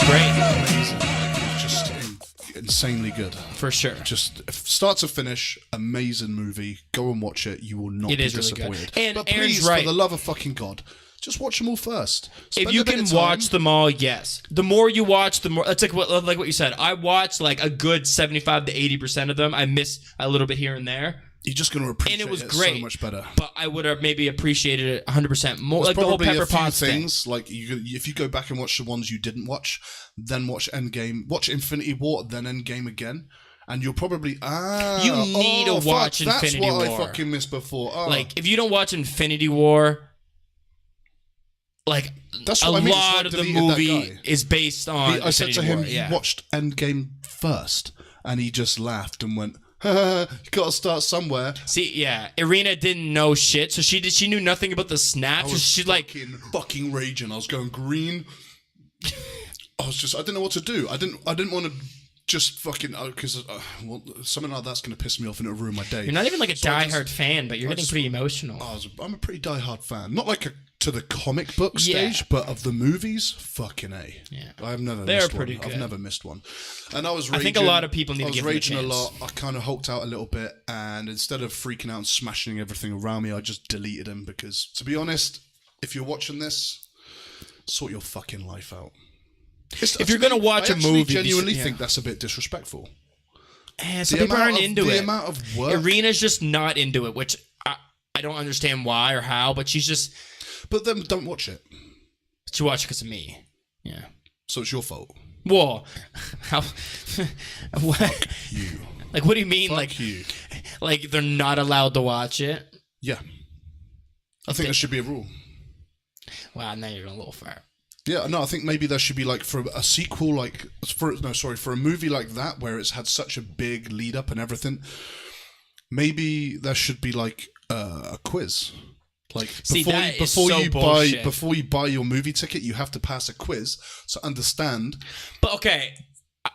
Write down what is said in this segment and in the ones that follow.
Amazing. It's just insanely good. For sure. Just start to finish, amazing movie. Go and watch it. You will not be disappointed. Really good. And but Aaron's please, right. for the love of fucking God, just watch them all first. If you can watch them all, yes. The more you watch, the more. It's like what you said. I watched like a good 75 to 80% of them. I miss a little bit here and there. You're just going to appreciate and it was it great, so much better. But I would have maybe appreciated it 100% more. There's like the whole probably Pepper a few Potts things, thing. like if you go back and watch the ones you didn't watch, then watch Endgame, watch Infinity War, then Endgame again, and you'll probably you need to watch Infinity War. That's what I fucking missed before. Oh. Like if you don't watch Infinity War, like that's a what I mean. lot of the movie is based on. I said to him, War, yeah. "You watched Endgame first," and he just laughed and went, "You got to start somewhere." See, yeah, Irina didn't know shit, so she knew nothing about the snaps. I was She's like fucking raging. I was going green. I didn't know what to do. I didn't want to just fucking because something like that's going to piss me off and it'll ruin my day. You're not even like a diehard fan, but you're getting pretty emotional. I'm a pretty diehard fan, not like to the comic book stage, but of the movies. Fucking A. Yeah, I've never. They're pretty good. I've never missed one, and I was raging. I think a lot of people need to give them a raging chance. a lot. I kind of hulked out a little bit, and instead of freaking out and smashing everything around me, I just deleted him because, to be honest, if you're watching this, sort your fucking life out. If you're gonna watch a movie, I genuinely think that's a bit disrespectful. Some people aren't into it. The amount of work. Irina's just not into it, which I don't understand why or how, but she's just. But then don't watch it. She watched it because of me. Yeah. So it's your fault. Whoa. How? What? Fuck you. Like, what do you mean? Fuck you. Like they're not allowed to watch it? Yeah. I think there should be a rule. Wow, now you're going a little far. Yeah, no, I think maybe there should be like for a sequel, like for a movie like that where it's had such a big lead up and everything. Maybe there should be like a quiz. Like before you buy your movie ticket, you have to pass a quiz to understand. But okay,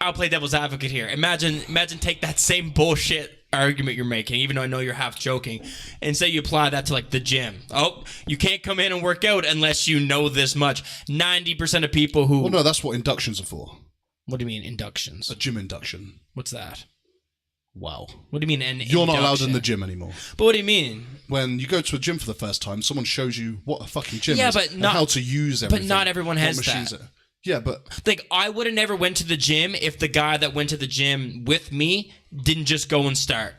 I'll play devil's advocate here. Imagine take that same bullshit argument you're making, even though I know you're half joking, and say you apply that to like the gym. Oh, you can't come in and work out unless you know this much. 90% of people who... Well, no, that's what inductions are for. What do you mean inductions? A gym induction. What's that? Wow. What do you mean You're not allowed in the gym anymore. But what do you mean? When you go to a gym for the first time, someone shows you what a fucking gym is but and how to use everything. But not everyone has that. Yeah, but... Like, I would have never went to the gym if the guy that went to the gym with me didn't just go and start.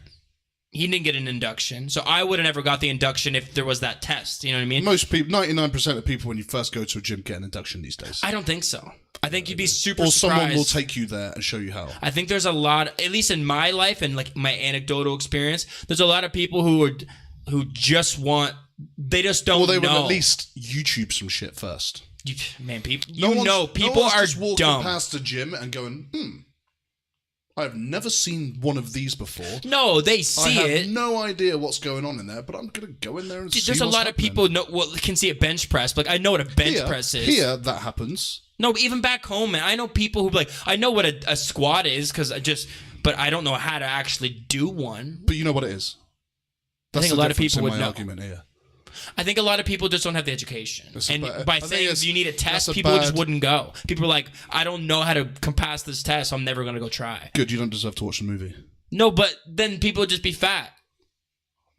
He didn't get an induction. So I would have never got the induction if there was that test. You know what I mean? Most people, 99% of people when you first go to a gym get an induction these days. I don't think so. I think you'd be super surprised. Or someone will take you there and show you how. I think there's a lot, at least in my life and like my anecdotal experience, there's a lot of people who just want, they just don't know. Well, they would at least YouTube some shit first. People people are just walking dumb. past the gym and going, I've never seen one of these before. No, they see it. I have no idea what's going on in there, but I'm going to go in there and see There's a lot of people can see a bench press. Like, I know what a bench press is. Here, that happens. No, but even back home, man, I know people who like, I know what a squat is but I don't know how to actually do one. But you know what it is. I think a lot of people would know. Argument here. I think a lot of people just don't have the education. By saying you need a test, people just wouldn't go. People are like, I don't know how to pass this test, so I'm never going to go try. Good, you don't deserve to watch the movie. No, but then people would just be fat.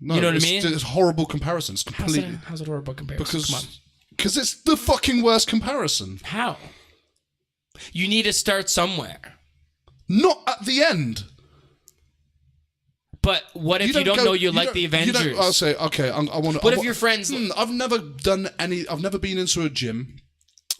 No, you know what I mean? It's horrible comparisons. Completely. How's it horrible comparison? Because it's the fucking worst comparison. How? You need to start somewhere. Not at the end. But what if you don't know you like the Avengers? I'll say, okay, I want to... What if your friends... I've never been into a gym.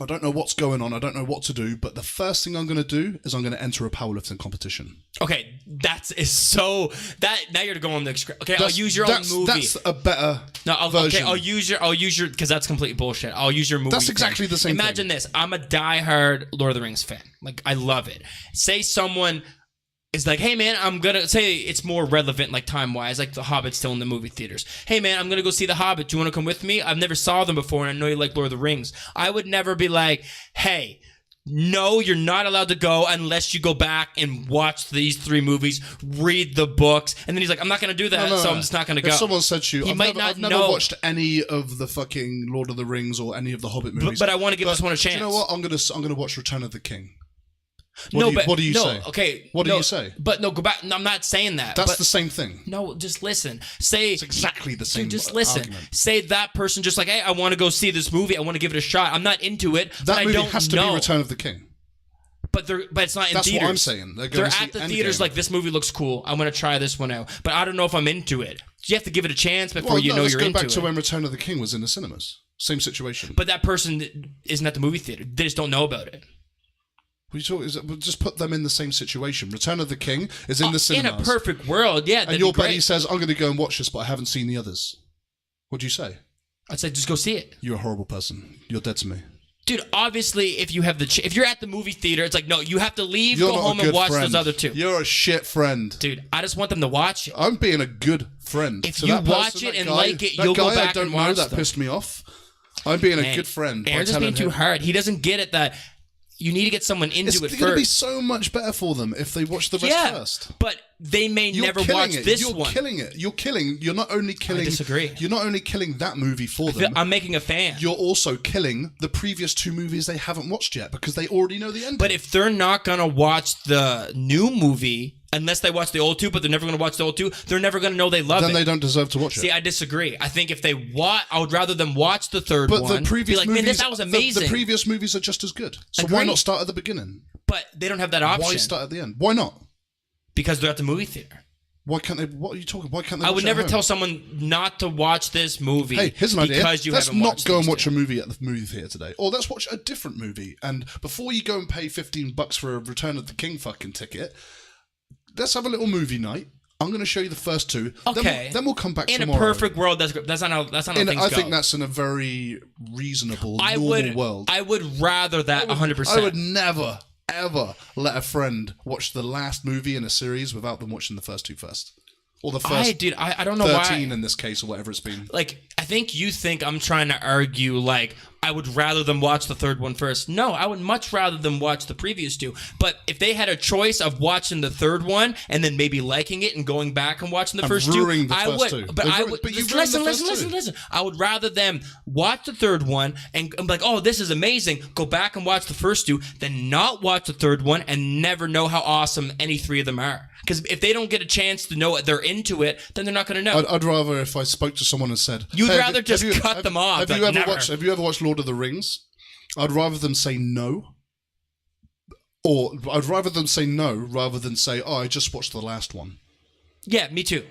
I don't know what's going on. I don't know what to do. But the first thing I'm going to do is I'm going to enter a powerlifting competition. Okay, now you're going the... Okay, I'll use your own movie. That's a better version. Okay, I'll use your... Because that's complete bullshit. I'll use your movie. That's exactly the same Imagine this. I'm a diehard Lord of the Rings fan. Like, I love it. Say someone... It's like, hey man, I'm gonna say it's more relevant, like time-wise, like The Hobbit's still in the movie theaters. Hey man, I'm gonna go see The Hobbit. Do you want to come with me? I've never saw them before, and I know you like Lord of the Rings. I would never be like, hey, no, you're not allowed to go unless you go back and watch these 3 movies, read the books. And then he's like, I'm not going to do that, so I'm just not going to go. If someone said to you, I've never know. watched any of the fucking Lord of the Rings or any of the Hobbit movies. But I want to give this one a chance. Do you know what? I'm gonna watch Return of the King. What do you say? Okay. What do you say? But no, go back. No, I'm not saying that. That's the same thing. No, just listen. Say it's exactly the same. Just listen. Argument. Say that person just like, hey, I want to go see this movie. I want to give it a shot. I'm not into it. That movie I don't has to be Return of the King. But it's not in That's theaters. What I'm saying. They're at the theaters like, this movie looks cool. I'm going to try this one out. But I don't know if I'm into it. You have to give it a chance before you know you're into it. Let's go back to when Return of the King was in the cinemas. Same situation. But that person isn't at the movie theater. They just don't know about it. We'll just put them in the same situation. Return of the King is in the cinemas. In a perfect world, yeah. And your buddy says, I'm going to go and watch this, but I haven't seen the others. What do you say? I'd say just go see it. You're a horrible person. You're dead to me. Dude, obviously, if you have if you're at the movie theater, it's like, no, you have to leave, go home, and watch those other 2. You're a shit friend. Dude, I just want them to watch it. I'm being a good friend. If you watch it and like it, you'll go back and watch that pissed me off. I'm being a good friend. Aaron's just being too hard. He doesn't get it that you need to get someone into it first. It's going to be so much better for them if they watch the rest first. But they may never watch this one. You're killing it. You're not only killing... I disagree. You're not only killing that movie for them. I'm making a fan. You're also killing the previous 2 movies they haven't watched yet because they already know the ending. But if they're not going to watch the new movie... Unless they watch the old 2, but they're never going to watch the old 2, they're never going to know they love it. Then they don't deserve to watch it. See, I disagree. I think if they I would rather them watch the third one. But the previous movies, man, that was amazing. The previous movies are just as good. So why not start at the beginning? But they don't have that option. Why start at the end? Why not? Because they're at the movie theater. Why can't they? What are you talking? Why can't they? I would never tell someone not to watch this movie. Hey, here's an idea. Because you let's not go and watch a movie at the movie theater today, or let's watch a different movie. And before you go and pay $15 for a Return of the King fucking ticket, let's have a little movie night. I'm going to show you the first 2. Okay. Then we'll come back tomorrow. In a perfect world, that's not how things go. I think that's in a very reasonable, normal world. I would rather that 100%. I would never, ever let a friend watch the last movie in a series without them watching the first 2 first. Or the first I don't know 13 why. in this case, or whatever it's been. Like, I think you think I'm trying to argue, like, I would rather them watch the third one first. No, I would much rather them watch the previous 2. But if they had a choice of watching the third one and then maybe liking it and going back and watching the first 2, I would. But I would. Listen. I would rather them watch the third one and be like, oh, this is amazing. Go back and watch the first 2, than not watch the third one and never know how awesome any 3 of them are. Because if they don't get a chance to know they're into it, then they're not going to know. I'd rather if I spoke to someone and said, you'd rather just cut them off. Have you ever watched Lord of the Rings? I'd rather them say no. Or I'd rather them say no rather than say, oh, I just watched the last one. Yeah, me too.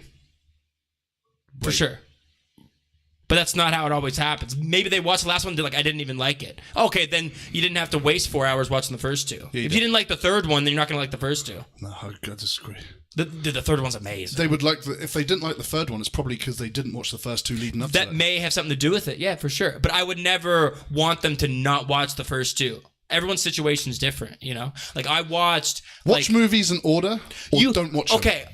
For sure. But that's not how it always happens. Maybe they watch the last one and they're like, I didn't even like it. Okay, then you didn't have to waste 4 hours watching the first 2. Yeah, if you didn't like the third one, then you're not going to like the first 2. No, I disagree. The third one's amazing. They would like if they didn't like the third one, it's probably because they didn't watch the first 2 leading up to that. That may have something to do with it, yeah, for sure. But I would never want them to not watch the first 2. Everyone's situation is different, you know? Like, I watched... Watch movies in order, or don't watch them. Okay,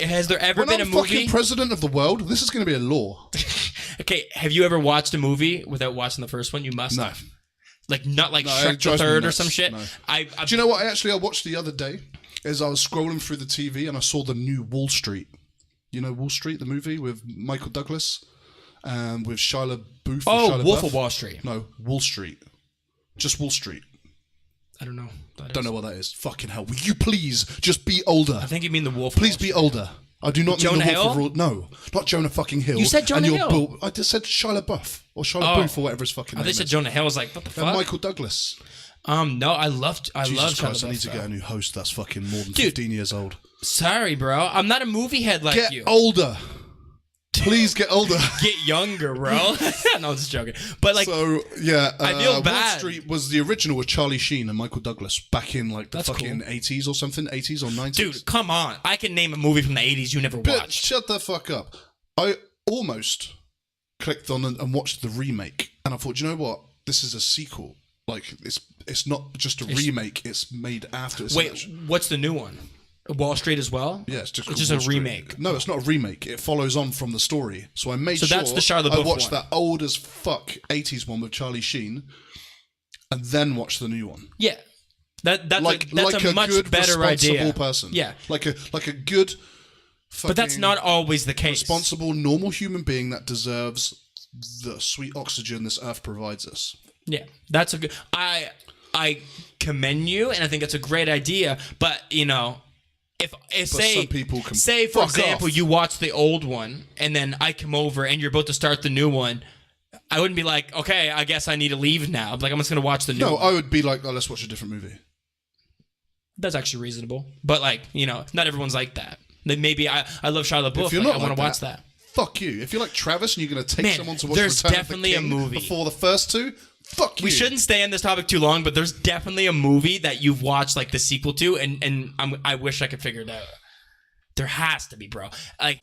has there ever been a movie... When I'm fucking president of the world, this is going to be a law. Okay, have you ever watched a movie without watching the first one? You must No. have. Like, not like Shrek the Third or some shit? No. Do you know what I watched the other day? Is I was scrolling through the TV and I saw the new Wall Street. You know Wall Street, the movie with Michael Douglas and with Shia LaBeouf? Oh, Wolf of Wall Street. No, Wall Street. Just Wall Street. I don't know. Don't know what that is. Fucking hell. Will you please just be older? I think you mean the Wolf. Please be older. I do not mean the Wolf of Wall. No, not Jonah fucking Hill. You said Jonah Hill. I just said Shia LaBeouf or Shia LaBeouf or whatever his fucking name is. They said Jonah Hill. I was like, what the fuck? And Michael Douglas. No, I love Jesus Christ, Shia LaBeouf. I need to get a new host that's fucking more than 15 years old. Sorry, bro. I'm not a movie head like you. Get older. Please get older. Get younger, bro. No, I'm just joking. But like, so yeah, I feel bad. Wall Street was the original with Charlie Sheen and Michael Douglas back in like the fucking 80s or something, 80s or 90s. Dude, come on! I can name a movie from the 80s you never watched. Shut the fuck up! I almost clicked on and watched the remake, and I thought, you know what? This is a sequel. Like it's not just a remake. It's made after. Wait, what's the new one? Wall Street as well? Yeah, it's just a remake. No, it's not a remake. It follows on from the story. So I made sure that's the Shia LaBeouf I watched one. that old as fuck 80s one with Charlie Sheen. and then watch the new one. Yeah. That's a much good, better idea. responsible person. Yeah. Like a good But that's not always the case. responsible, normal human being that deserves the sweet oxygen this earth provides us. Yeah. That's a good... I commend you, and I think that's a great idea, but, you know... If some people can say for fuck example off. you watch the old one and then I come over and you're about to start the new one, I wouldn't be like, okay, I guess I need to leave now. Like, I'm just gonna watch the new one. No, I would be like, oh, let's watch a different movie. That's actually reasonable, but like, you know, not everyone's like that. Then maybe I love Shia LaBeouf. If you're like, not I want to like watch that. Fuck you. If you're like Travis and you're gonna take Man, someone to watch there's Return definitely of the a King movie. before the first two, fuck you. We shouldn't stay on this topic too long, but there's definitely a movie that you've watched like the sequel to, and I wish I could figure it out. There has to be, bro. Like.